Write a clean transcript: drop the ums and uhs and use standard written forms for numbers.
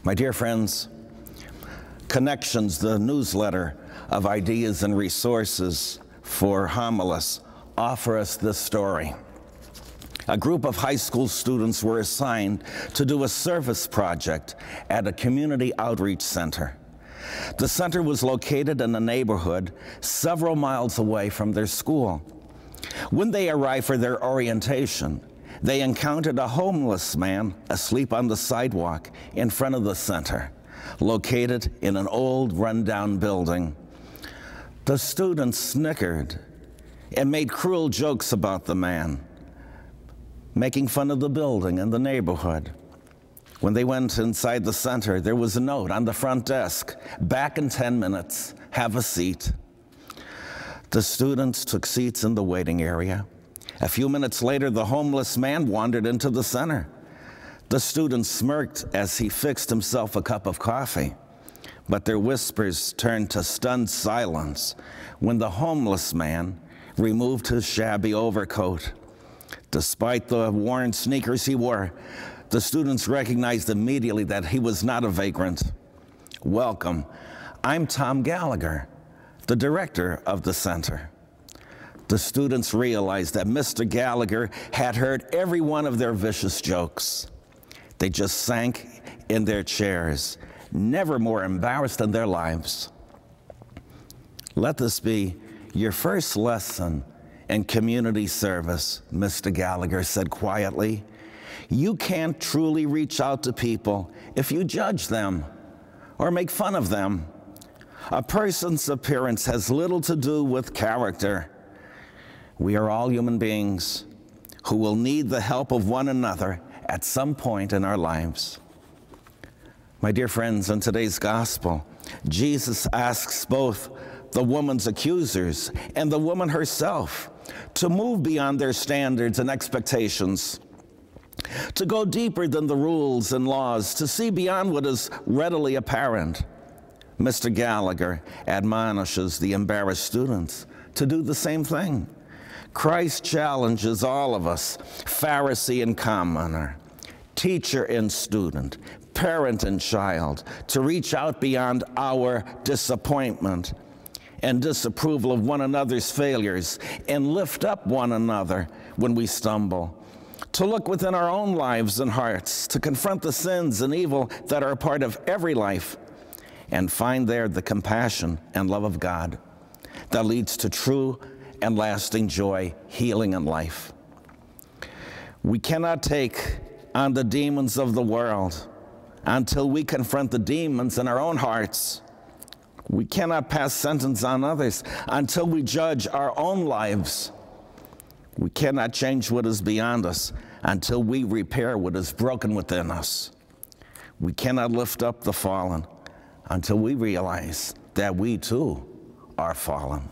My dear friends, Connections, the newsletter of ideas and resources for homilists, offer us this story. A group of high school students were assigned to do a service project at a community outreach center. The center was located in a neighborhood several miles away from their school. When they arrived for their orientation, they encountered a homeless man asleep on the sidewalk in front of the center, located in an old rundown building. The students snickered and made cruel jokes about the man, making fun of the building and the neighborhood. When they went inside the center, there was a note on the front desk: "Back in 10 minutes, have a seat." The students took seats in the waiting area. A few minutes later, the homeless man wandered into the center. The students smirked as he fixed himself a cup of coffee, but their whispers turned to stunned silence when the homeless man removed his shabby overcoat. Despite the worn sneakers he wore, the students recognized immediately that he was not a vagrant. "Welcome, I'm Tom Gallagher, the director of the center." The students realized that Mr. Gallagher had heard every one of their vicious jokes. They just sank in their chairs, never more embarrassed in their lives. "Let this be your first lesson in community service," Mr. Gallagher said quietly. "You can't truly reach out to people if you judge them or make fun of them. A person's appearance has little to do with character. We are all human beings who will need the help of one another at some point in our lives." My dear friends, in today's gospel, Jesus asks both the woman's accusers and the woman herself to move beyond their standards and expectations, to go deeper than the rules and laws, to see beyond what is readily apparent. Mr. Gallagher admonishes the embarrassed students to do the same thing. Christ challenges all of us, Pharisee and commoner, teacher and student, parent and child, to reach out beyond our disappointment and disapproval of one another's failures and lift up one another when we stumble, to look within our own lives and hearts, to confront the sins and evil that are a part of every life, and find there the compassion and love of God that leads to true and lasting joy, healing, and life. We cannot take on the demons of the world until we confront the demons in our own hearts. We cannot pass sentence on others until we judge our own lives. We cannot change what is beyond us until we repair what is broken within us. We cannot lift up the fallen until we realize that we too are fallen.